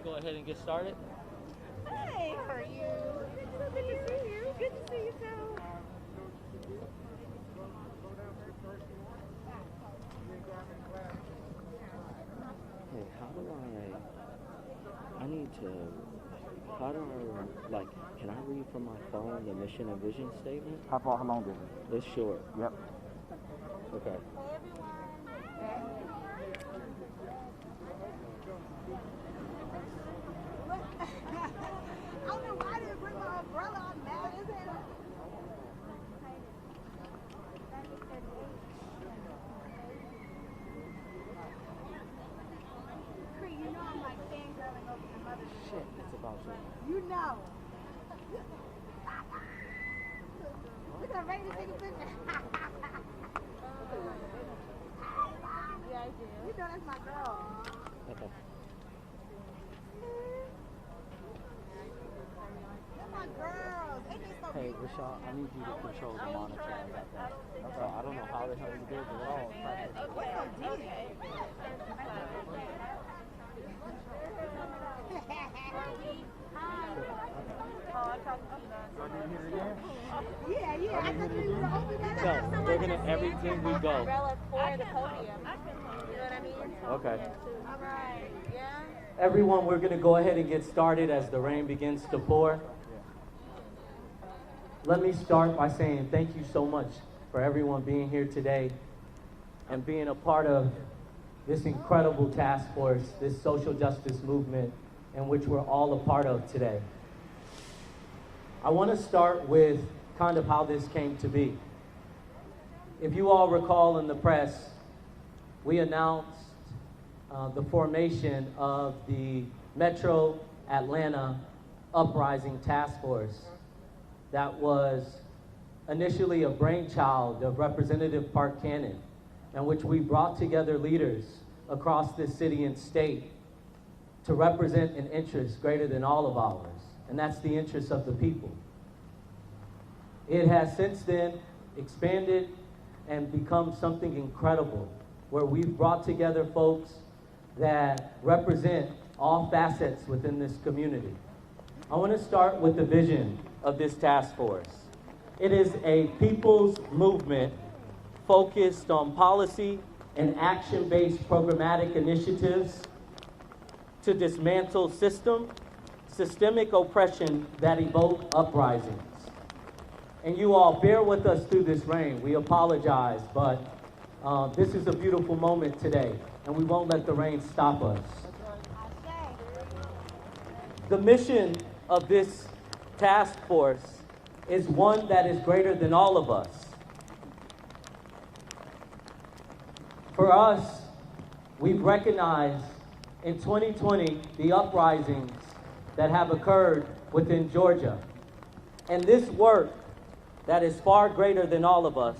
go ahead and get started? Hey, how are you? Good to see you. Good to see you too. Hey, how do I, can I read from my phone the mission and vision statement? How long is it? It's short. Yep. Okay. I don't know why I didn't bring my umbrella. I'm mad as hell. Cree, you know I'm like fangirling over your mother's Shit, it's about you. You know. Look at her ready to take a picture. Yeah, I do. You know that's my girl. Okay. They're my girls. Ain't they so Hey, beautiful? Rayshard, I need you to control the monitor and that. So I don't know how the hell you did it at all. What's so deep? Yeah, yeah. I thought you were gonna open that up. So, we're gonna, everything we go. Umbrella for the podium. You know what I mean? Okay. All right. Yeah. Everyone, we're gonna go ahead and get started as the rain begins to pour. Let me start by saying thank you so much for everyone being here today and being a part of this incredible task force, this social justice movement in which we're all a part of today. I want to start with kind of how this came to be. If you all recall in the press, we announced the formation of the Metro Atlanta Uprising Task Force that was initially a brainchild of Representative Park Cannon, in which we brought together leaders across this city and state to represent an interest greater than all of ours, and that's the interest of the people. It has since then expanded and become something incredible, where we've brought together folks that represent all facets within this community. I want to start with the vision of this task force. It is a people's movement focused on policy and action-based programmatic initiatives to dismantle systemic oppression that evoke uprisings. And you all bear with us through this rain. We apologize, but this is a beautiful moment today, and we won't let the rain stop us. The mission of this task force is one that is greater than all of us. For us, we've recognized in 2020 the uprisings that have occurred within Georgia. And this work that is far greater than all of us,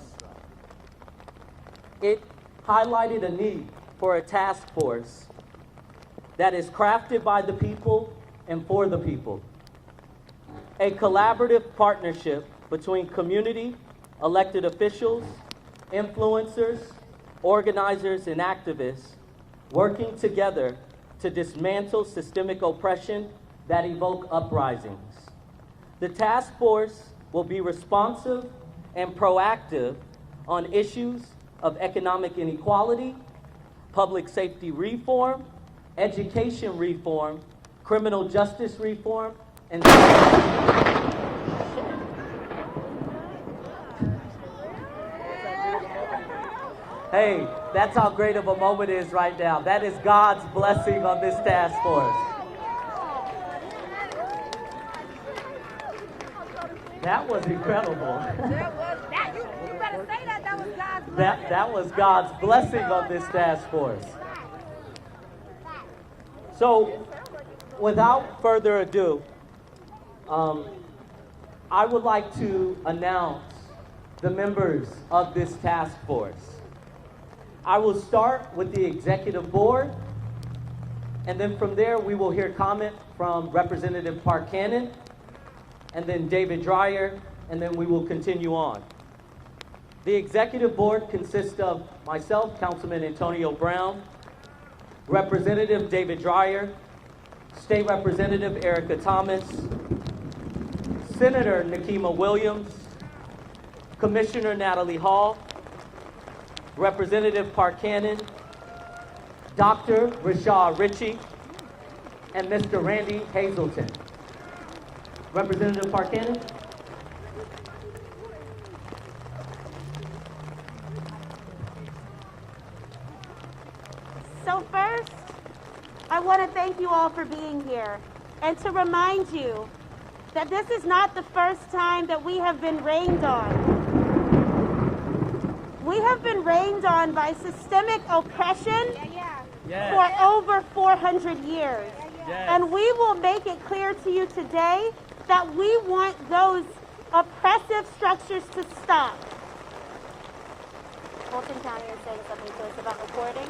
it highlighted a need for a task force that is crafted by the people and for the people. A collaborative partnership between community, elected officials, influencers, organizers, and activists working together to dismantle systemic oppression that evoke uprisings. The task force will be responsive and proactive on issues of economic inequality, public safety reform, education reform, criminal justice reform, and hey, that's how great of a moment it is right now. That is God's blessing on this task force. That was incredible. You better say that. That was God's blessing. That was God's blessing on this task force. So, without further ado, I would like to announce the members of this task force. I will start with the executive board, and then from there we will hear comment from Representative Park Cannon, and then David Dreyer, and then we will continue on. The executive board consists of myself, Councilman Antonio Brown, Representative David Dreyer, State Representative Erica Thomas, Senator Nikema Williams, Commissioner Natalie Hall, Representative Park Cannon, Dr. Rayshard Ritchie, and Mr. Randy Hazelton. Representative Park Cannon. So first, I want to thank you all for being here and to remind you that this is not the first time that we have been rained on. We have been rained on by systemic oppression for over 400 years. And we will make it clear to you today that we want those oppressive structures to stop. Fulton County is saying something to us about recording.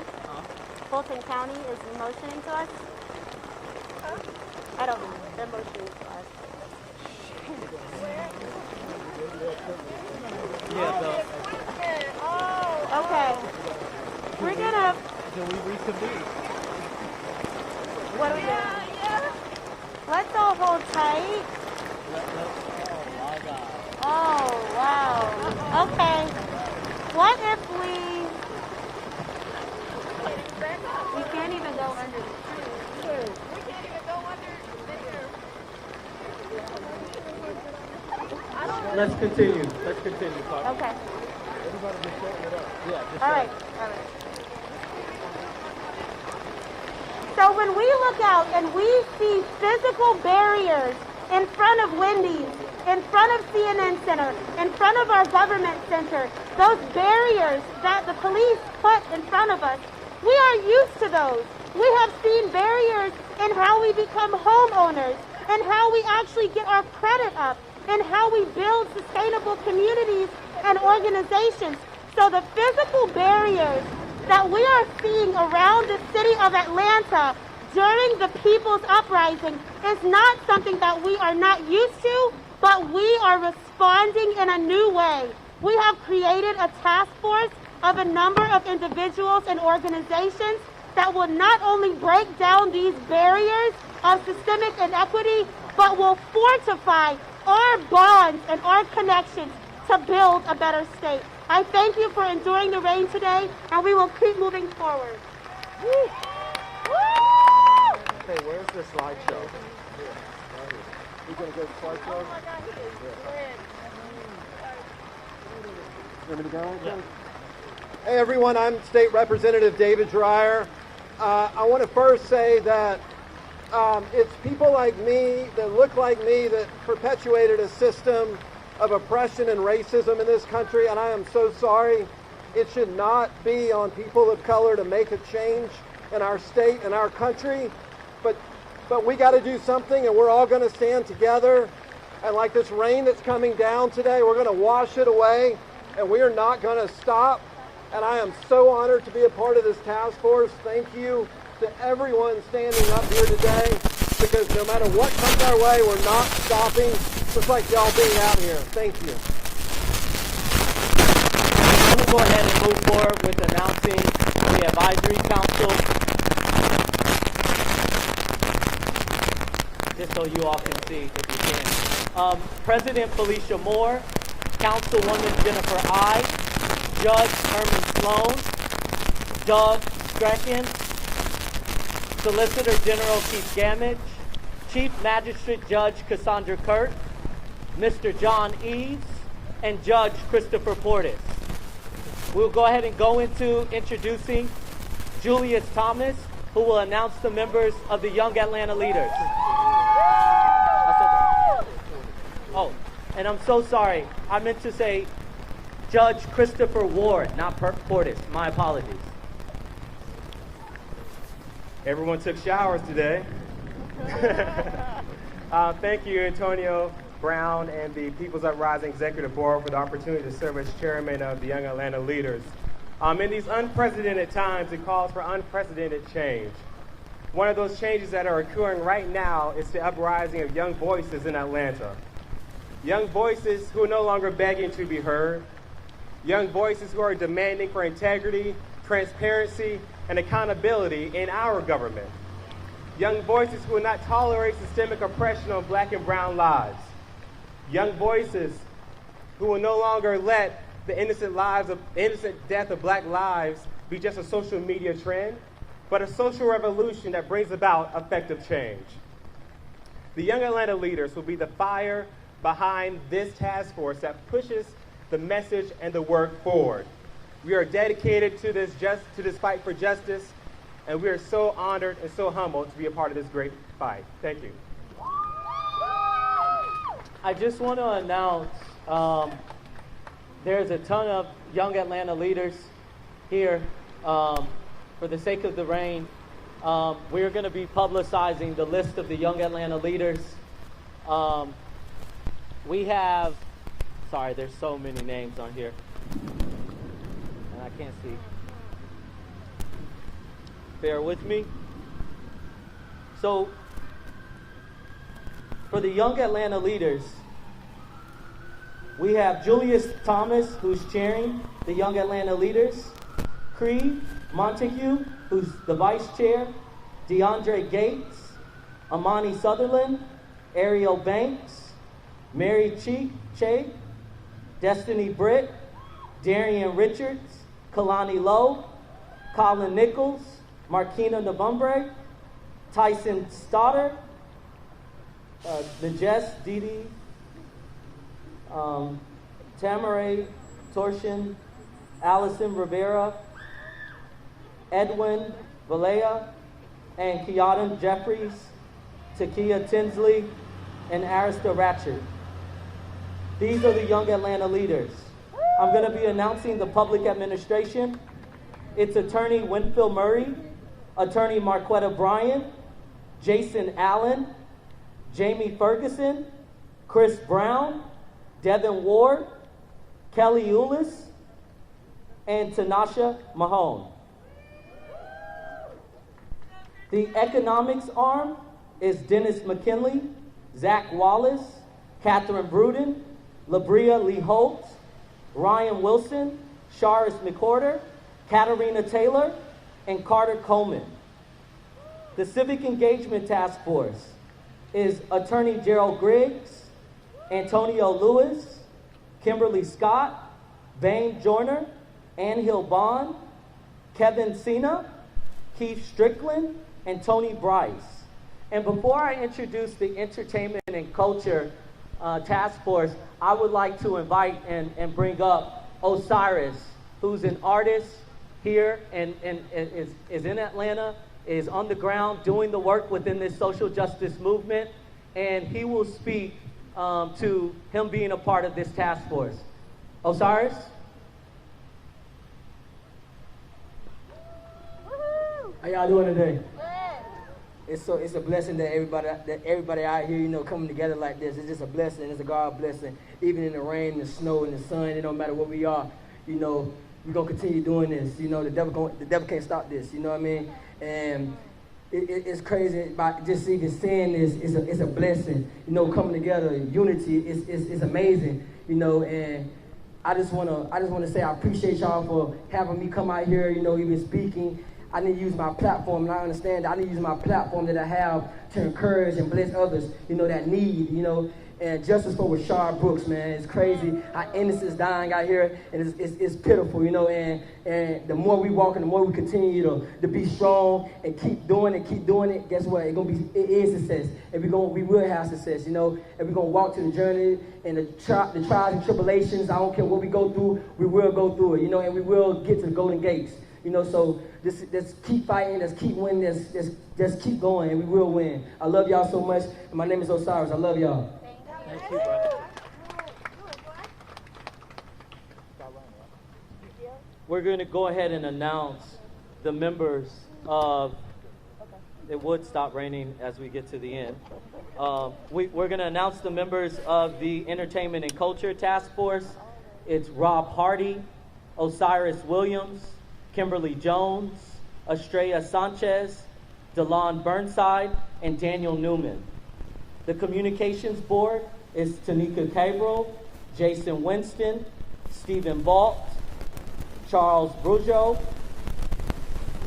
Fulton County is motioning to us. I don't know. They're motioning to us. Okay. We're gonna. Can we reconvene? What do we do? Let's all hold tight. Oh, wow. Okay. What if we can't even go under the tree. We can't even go under the Let's continue, Clark. Okay. Everybody just shut it up. Yeah, just All right. So when we look out and we see physical barriers in front of Wendy's, in front of CNN Center, in front of our government center, those barriers that the police put in front of us, we are used to those. We have seen barriers in how we become homeowners, and how we actually get our credit up, and how we build sustainable communities and organizations. So the physical barriers that we are seeing around the city of Atlanta during the People's Uprising is not something that we are not used to, but we are responding in a new way. We have created a task force of a number of individuals and organizations that will not only break down these barriers of systemic inequity, but will fortify our bonds and our connections to build a better state. I thank you for enduring the rain today, and we will keep moving forward. Woo! Woo! Hey, where's the slideshow? We're going to go to the slideshow? You want me to go? Yeah. Hey, everyone, I'm State Representative David Dreyer. I want to first say that it's people like me that look like me that perpetuated a system of oppression and racism in this country, and I am so sorry. It should not be on people of color to make a change in our state and our country, but we got to do something, and we're all going to stand together. And like this rain that's coming down today, we're going to wash it away, and we are not going to stop. And I am so honored to be a part of this task force. Thank you to everyone standing up here today, because no matter what comes our way, we're not stopping, just like y'all being out here. Thank you. We'll go ahead and move forward with announcing the advisory council, just so you all can see if you can. President Felicia Moore, Councilwoman Jennifer I, Judge Herman Sloan, Doug Strachan, Solicitor General Keith Gamage, Chief Magistrate Judge Cassandra Kurt, Mr. John Eves, and Judge Christopher Portis. We'll go ahead and go into introducing Julius Thomas, who will announce the members of the Young Atlanta Leaders. Oh, and I'm so sorry. I meant to say Judge Christopher Ward, not Portis. My apologies. Everyone took showers today. Thank you, Antonio Brown and the People's Uprising Executive Board for the opportunity to serve as chairman of the Young Atlanta Leaders. In these unprecedented times, it calls for unprecedented change. One of those changes that are occurring right now is the uprising of young voices in Atlanta. Young voices who are no longer begging to be heard. Young voices who are demanding for integrity, transparency, and accountability in our government. Young voices who will not tolerate systemic oppression on black and brown lives. Young voices who will no longer let the innocent death of black lives be just a social media trend, but a social revolution that brings about effective change. The Young Atlanta leaders will be the fire behind this task force that pushes the message and the work forward. We are dedicated to this fight for justice, and we are so honored and so humbled to be a part of this great fight. Thank you. I just want to announce there's a ton of Young Atlanta leaders here. For the sake of the rain, we're going to be publicizing the list of the Young Atlanta leaders. We have, sorry, there's so many names on here, and I can't see. Bear with me. So, for the Young Atlanta leaders, we have Julius Thomas, who's chairing the Young Atlanta leaders, Creed Montague, who's the vice chair, DeAndre Gates, Amani Sutherland, Ariel Banks, Mary Che, Destiny Britt, Darian Richards, Kalani Lowe, Colin Nichols, Markina Navumbre, Tyson Stoddard, Najes Didi, Tamaray Torshin, Allison Rivera, Edwin Valea, and Keaton Jeffries, Takia Tinsley, and Arista Ratchett. These are the Young Atlanta leaders. I'm going to be announcing the public administration. It's Attorney Winfield Murray, Attorney Marquetta Bryan, Jason Allen, Jamie Ferguson, Chris Brown, Devin Ward, Kelly Ulis, and Tanasha Mahone. The economics arm is Dennis McKinley, Zach Wallace, Catherine Bruden, Labria Lee Holtz, Ryan Wilson, Sharis McCorder, Katarina Taylor, and Carter Coleman. The Civic Engagement Task Force is Attorney Gerald Griggs, Antonio Lewis, Kimberly Scott, Vane Joyner, Ann-Hill Bond, Kevin Cena, Keith Strickland, and Tony Bryce. And before I introduce the Entertainment and Culture Task Force, I would like to invite and bring up Osiris, who's an artist here and is in Atlanta, is on the ground doing the work within this social justice movement, and he will speak to him being a part of this task force. Osiris? How y'all doing today? It's a blessing that everybody out here, coming together like this. It's just a blessing. It's a God blessing. Even in the rain, the snow, and the sun, it don't matter where we are. We're gonna continue doing this. The devil can't stop this. You know what I mean? And it's crazy. By just even saying this, it's a blessing. Coming together, unity is amazing. And I just wanna say I appreciate y'all for having me come out here. Even speaking. I need to use my platform, and I understand that I need to use my platform that I have to encourage and bless others, that need, and justice for Rayshard Brooks, man. It's crazy how innocence dying out here, and it's pitiful, and the more we walk and the more we continue to be strong and keep doing it, guess what? It is success, and we will have success, and we're gonna walk through the journey and the trials and tribulations. I don't care what we go through, we will go through it, and we will get to the golden gates. So just keep fighting, just keep winning, just keep going, and we will win. I love y'all so much, and my name is Osiris. I love y'all. Thank you, brother. We're going to go ahead and announce the members of, it would stop raining as we get to the end. We're going to announce the members of the Entertainment and Culture Task Force. It's Rob Hardy, Osiris Williams, Kimberly Jones, Estrella Sanchez, Delon Burnside, and Daniel Newman. The Communications Board is Tanika Cabral, Jason Winston, Stephen Balt, Charles Brujo,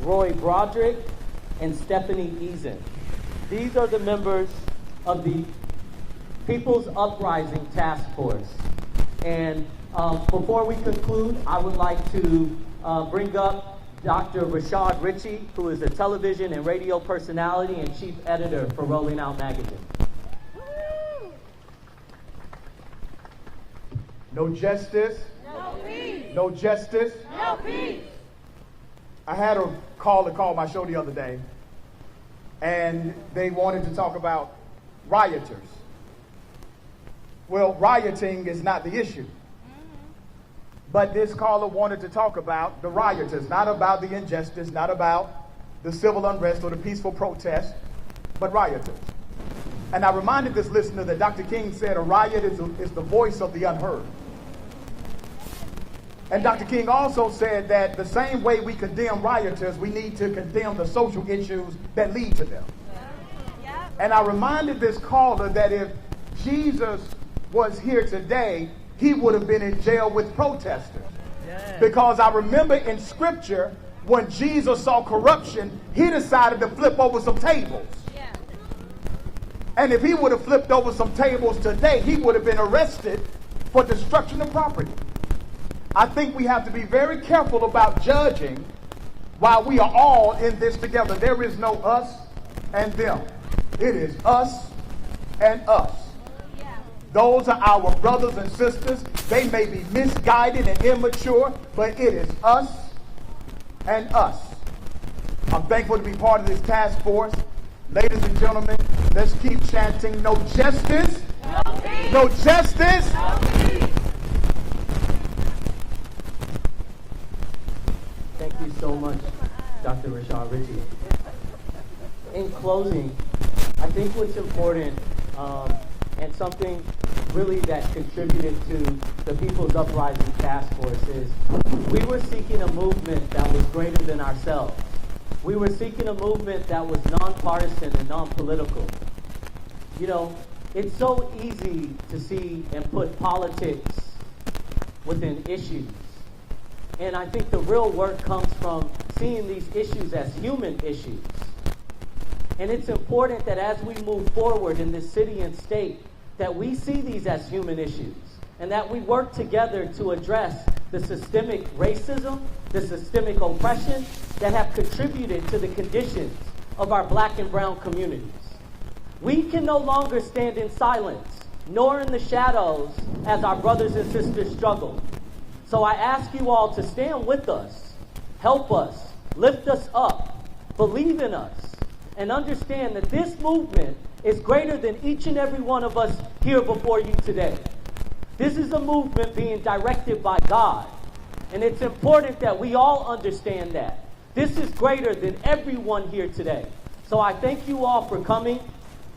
Roy Broderick, and Stephanie Eason. These are the members of the People's Uprising Task Force. And before we conclude, I would like to bring up Dr. Rayshard Brooks, who is a television and radio personality and chief editor for Rolling Out Magazine. No justice. No peace. No justice. No peace. I had a call to call my show the other day, and they wanted to talk about rioters. Well, rioting is not the issue. But this caller wanted to talk about the rioters, not about the injustice, not about the civil unrest or the peaceful protest, but rioters. And I reminded this listener that Dr. King said a riot is the voice of the unheard. And Dr. King also said that the same way we condemn rioters, we need to condemn the social issues that lead to them. And I reminded this caller that if Jesus was here today, he would have been in jail with protesters. Because I remember in scripture, when Jesus saw corruption, he decided to flip over some tables. And if he would have flipped over some tables today, he would have been arrested for destruction of property. I think we have to be very careful about judging while we are all in this together. There is no us and them. It is us and us. Those are our brothers and sisters. They may be misguided and immature, but it is us and us. I'm thankful to be part of this task force. Ladies and gentlemen, let's keep chanting, no justice, No peace. no justice. No peace. Thank you so much, Dr. Rayshard Brooks. In closing, I think what's important, and something really that contributed to the People's Uprising Task Force is we were seeking a movement that was greater than ourselves. We were seeking a movement that was nonpartisan and non-political. You know, it's so easy to see and put politics within issues. And I think the real work comes from seeing these issues as human issues. And it's important that as we move forward in this city and state, that we see these as human issues and that we work together to address the systemic racism, the systemic oppression that have contributed to the conditions of our black and brown communities. We can no longer stand in silence, nor in the shadows as our brothers and sisters struggle. So I ask you all to stand with us, help us, lift us up, believe in us, and understand that this movement is greater than each and every one of us here before you today. This is a movement being directed by God. And it's important that we all understand that. This is greater than everyone here today. So I thank you all for coming.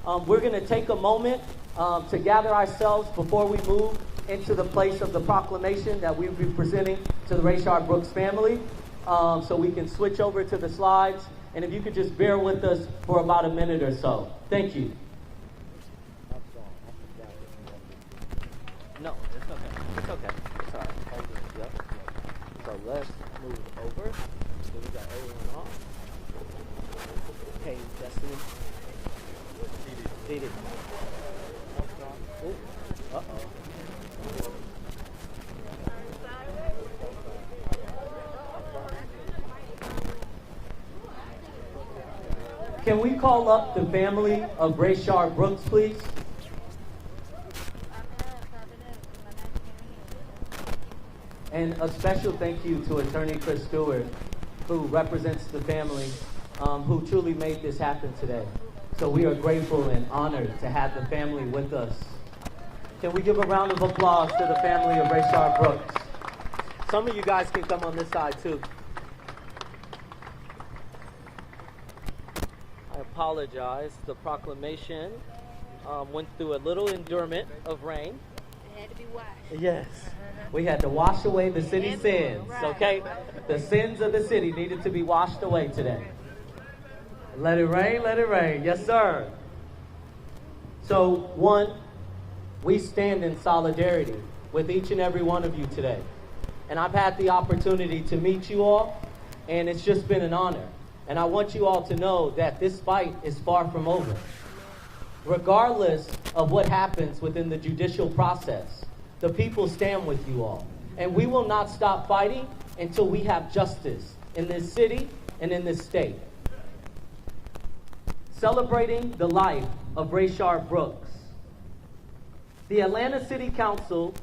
We're going to take a moment to gather ourselves before we move into the place of the proclamation that we'll be presenting to the Rayshard Brooks family. So we can switch over to the slides. And if you could just bear with us for about a minute or so. Thank you. No, it's okay. It's okay. It's all right. Hold it. Yep. So let's move over. So we got everyone off. Okay, Destiny. Did it. Uh-oh. Can we call up the family of Rayshard Brooks, please? And a special thank you to Attorney Chris Stewart, who represents the family, who truly made this happen today. So we are grateful and honored to have the family with us. Can we give a round of applause to the family of Rayshard Brooks? Some of you guys can come on this side too. I apologize. The proclamation went through a little endurement of rain. It had to be washed. Yes. We had to wash away the city's sins, okay? The sins of the city needed to be washed away today. Let it rain, let it rain. Yes, sir. So, one, we stand in solidarity with each and every one of you today. And I've had the opportunity to meet you all, and it's just been an honor. And I want you all to know that this fight is far from over. Regardless of what happens within the judicial process, the people stand with you all. And we will not stop fighting until we have justice in this city and in this state. Celebrating the life of Rayshard Brooks. The Atlanta City Council,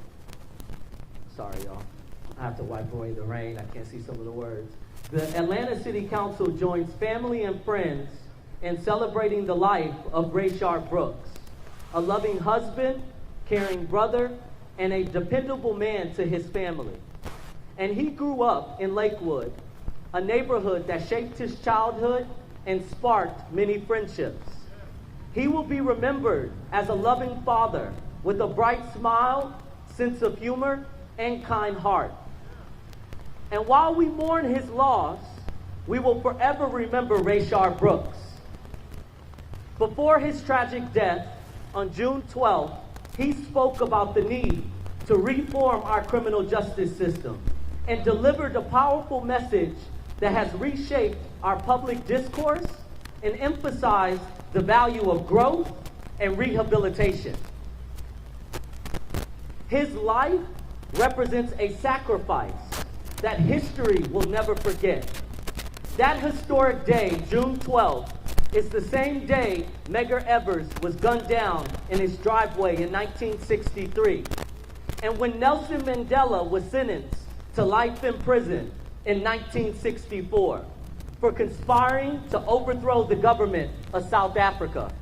sorry y'all, I have to wipe away the rain, I can't see some of the words. The Atlanta City Council joins family and friends in celebrating the life of Rayshard Brooks, a loving husband, caring brother, and a dependable man to his family. And he grew up in Lakewood, a neighborhood that shaped his childhood and sparked many friendships. He will be remembered as a loving father with a bright smile, sense of humor, and kind heart. And while we mourn his loss, we will forever remember Rayshard Brooks. Before his tragic death on June 12th, he spoke about the need to reform our criminal justice system and delivered a powerful message that has reshaped our public discourse and emphasized the value of growth and rehabilitation. His life represents a sacrifice that history will never forget. That historic day, June 12th, is the same day Medgar Evers was gunned down in his driveway in 1963, and when Nelson Mandela was sentenced to life in prison in 1964 for conspiring to overthrow the government of South Africa.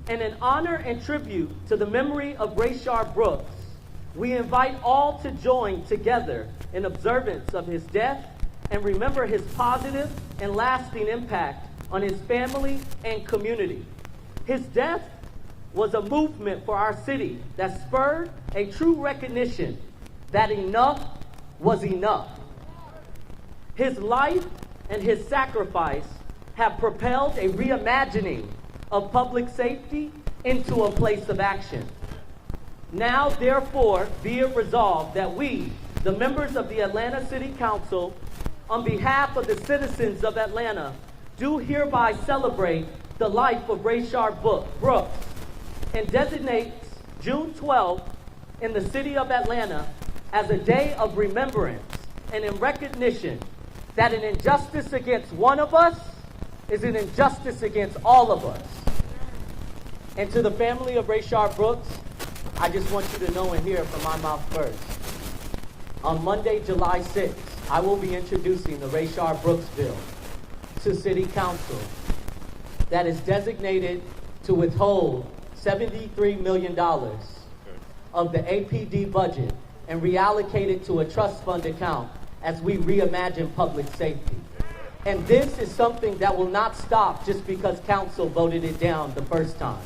And in honor and tribute to the memory of Rayshard Brooks, we invite all to join together in observance of his death and remember his positive and lasting impact on his family and community. His death was a movement for our city that spurred a true recognition that enough was enough. His life and his sacrifice have propelled a reimagining of public safety into a place of action. Now, therefore, be it resolved that we, the members of the Atlanta City Council, on behalf of the citizens of Atlanta, do hereby celebrate the life of Rayshard Brooks and designates June 12th in the city of Atlanta as a day of remembrance and in recognition that an injustice against one of us is an injustice against all of us. And to the family of Rayshard Brooks, I just want you to know and hear from my mouth first. On Monday, July 6th, I will be introducing the Rayshard Brooks bill to City Council that is designated to withhold $73 million of the APD budget and reallocate it to a trust fund account as we reimagine public safety. And this is something that will not stop just because council voted it down the first time.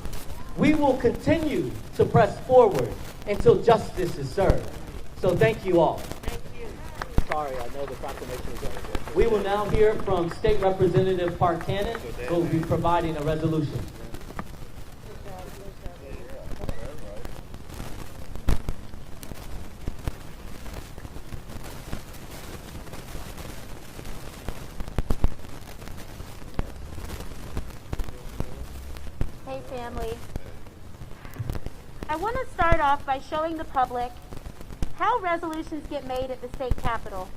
We will continue to press forward until justice is served. So thank you all. Thank you. Sorry, I know the proclamation is over. We will now hear from State Representative Park Cannon, who will be providing a resolution. Hey family. I want to start off by showing the public how resolutions get made at the state capitol.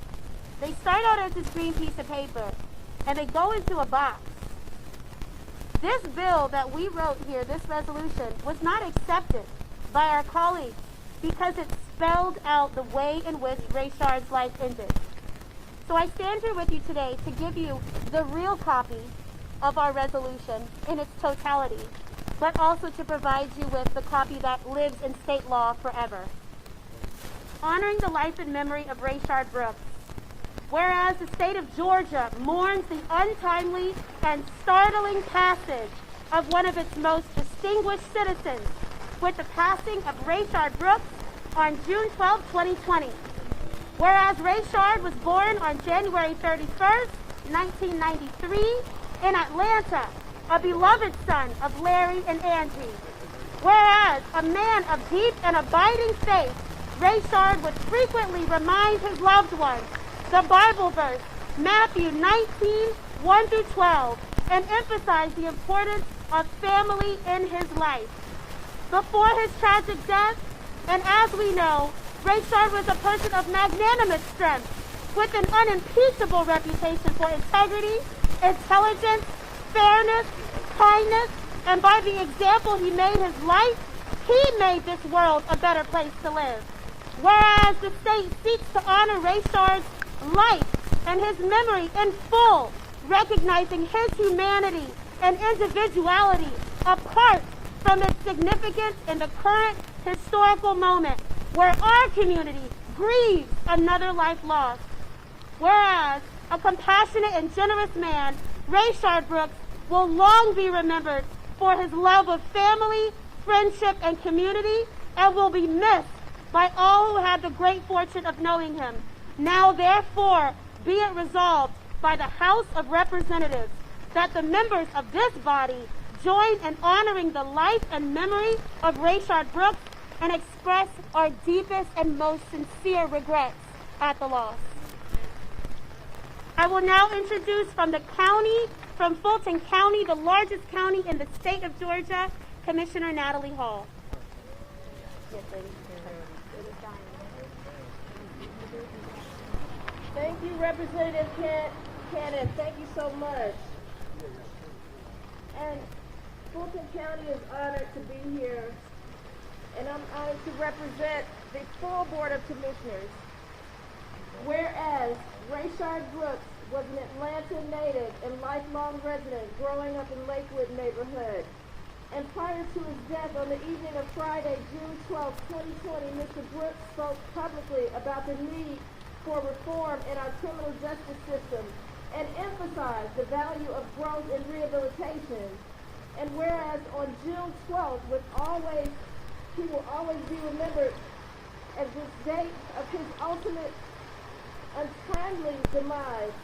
They start out as this green piece of paper and they go into a box. This bill that we wrote here, this resolution, was not accepted by our colleagues because it spelled out the way in which Rayshard's life ended. So I stand here with you today to give you the real copy of our resolution in its totality, but also to provide you with the copy that lives in state law forever. Honoring the life and memory of Rayshard Brooks. Whereas the state of Georgia mourns the untimely and startling passage of one of its most distinguished citizens with the passing of Rayshard Brooks on June 12, 2020. Whereas Rayshard was born on January 31st, 1993 in Atlanta, a beloved son of Larry and Angie. Whereas a man of deep and abiding faith, Rayshard would frequently remind his loved ones the Bible verse, Matthew 19, 1 through 12, and emphasized the importance of family in his life. Before his tragic death, and as we know, Rayshard was a person of magnanimous strength, with an unimpeachable reputation for integrity, intelligence, fairness, kindness, and by the example he made his life, he made this world a better place to live. Whereas the state seeks to honor Rayshard's life and his memory in full, recognizing his humanity and individuality apart from its significance in the current historical moment where our community grieves another life lost. Whereas a compassionate and generous man, Rayshard Brooks will long be remembered for his love of family, friendship, and community, and will be missed by all who had the great fortune of knowing him. Now, therefore, be it resolved by the House of Representatives that the members of this body join in honoring the life and memory of Rayshard Brooks and express our deepest and most sincere regrets at the loss. I will now introduce from Fulton County, the largest county in the state of Georgia, Commissioner Natalie Hall. Yes, ladies. Thank you, Representative Cannon. Thank you so much. And Fulton County is honored to be here, and I'm honored to represent the full Board of Commissioners. Whereas Rayshard Brooks was an Atlanta native and lifelong resident growing up in Lakewood neighborhood. And prior to his death on the evening of Friday, June 12, 2020, Mr. Brooks spoke publicly about the need for reform in our criminal justice system and emphasized the value of growth and rehabilitation. And whereas on June 12th he will always be remembered as this date of his ultimate untimely demise,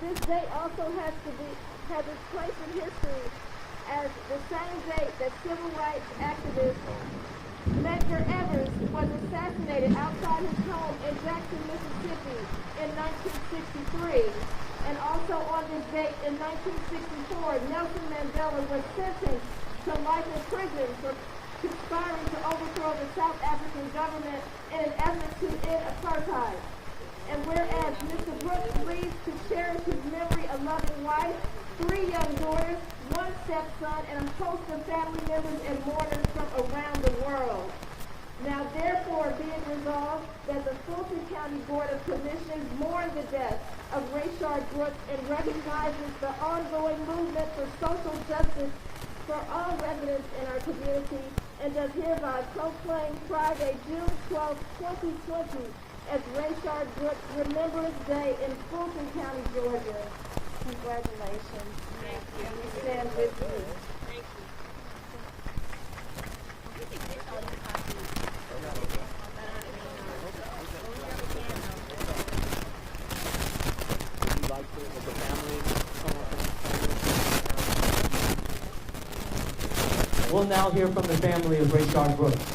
this date also has its place in history as the same date that civil rights activist Medgar Evers was assassinated outside his home in Jackson, Mississippi in 1963. And also on this date in 1964, Nelson Mandela was sentenced to life in prison for conspiring to overthrow the South African government in an effort to end apartheid. And whereas Mr. Brooks leaves to cherish his memory a loving wife, 3 young daughters, 1 stepson, and a host of family members and mourners from around the world. Now therefore be it resolved that the Fulton County Board of Commissioners mourn the death of Rayshard Brooks and recognizes the ongoing movement for social justice for all residents in our community, and does hereby proclaim Friday, June 12, 2020 as Rayshard Brooks Remembrance Day in Fulton County, Georgia. Congratulations. Thank you. And we stand with you. Thank We'll now hear from the family of Rayshard Brooks.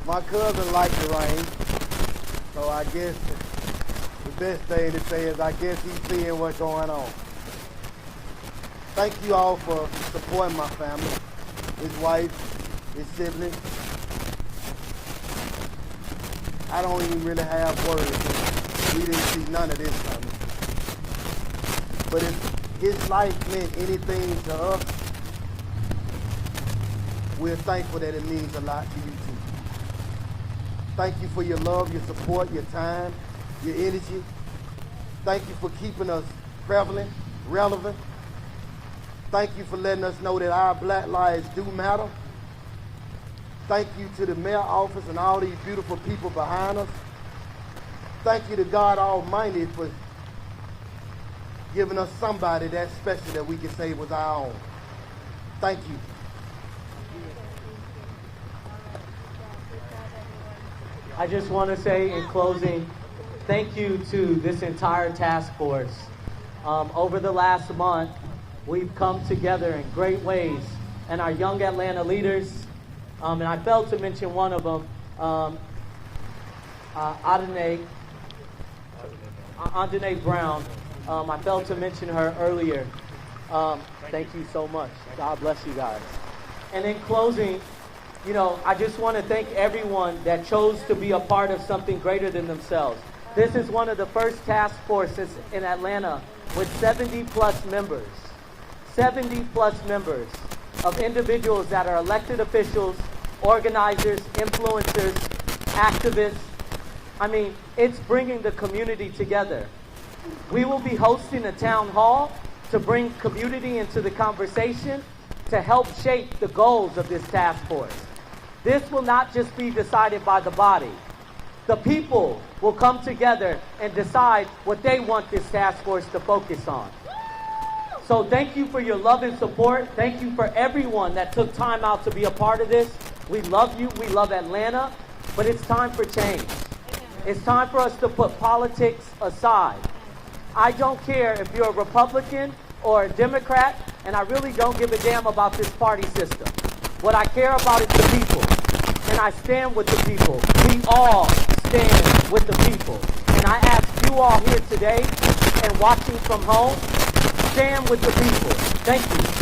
My cousin liked the rain, so I guess the best thing to say is I guess he's seeing what's going on. Thank you all for supporting my family, his wife, his siblings. I don't even really have words. We didn't see none of this coming. But if his life meant anything to us, we're thankful that it means a lot to you too. Thank you for your love, your support, your time, your energy. Thank you for keeping us prevalent, relevant. Thank you for letting us know that our black lives do matter. Thank you to the mayor office and all these beautiful people behind us. Thank you to God Almighty for giving us somebody that special that we can say was our own. Thank you. I just want to say in closing, thank you to this entire task force. Over the last month, we've come together in great ways, and our young Atlanta leaders, and I failed to mention one of them, Adene Brown. I failed to mention her earlier. Thank you so much. God bless you guys. And in closing, I just want to thank everyone that chose to be a part of something greater than themselves. This is one of the first task forces in Atlanta with 70 plus members. 70 plus members of individuals that are elected officials, organizers, influencers, activists. I mean, it's bringing the community together. We will be hosting a town hall to bring community into the conversation to help shape the goals of this task force. This will not just be decided by the body. The people will come together and decide what they want this task force to focus on. So thank you for your love and support. Thank you for everyone that took time out to be a part of this. We love you. We love Atlanta. But it's time for change. It's time for us to put politics aside. I don't care if you're a Republican or a Democrat, and I really don't give a damn about this party system. What I care about is the people, and I stand with the people. We all stand with the people. And I ask you all here today and watching from home, stand with the people. Thank you.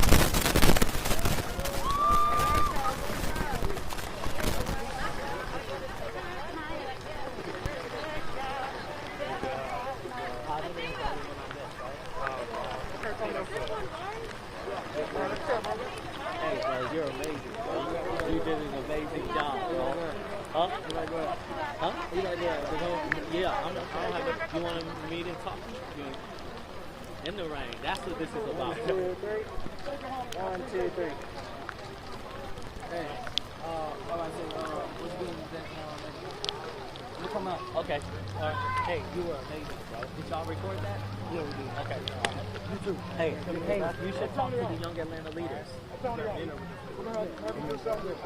You're amazing, bro. You did an amazing job, bro. Huh? Huh? Yeah, I don't have a, you want to meet and talk? In the rain. That's what this is about. 1, 2, 3. 1, 2, 3. Hey, what's doing that? You come out. Okay. Hey, you were amazing, bro. Did y'all record that? Yeah, we did. Okay. You too. Hey, you should talk to the young Atlanta leaders. We're going to do something with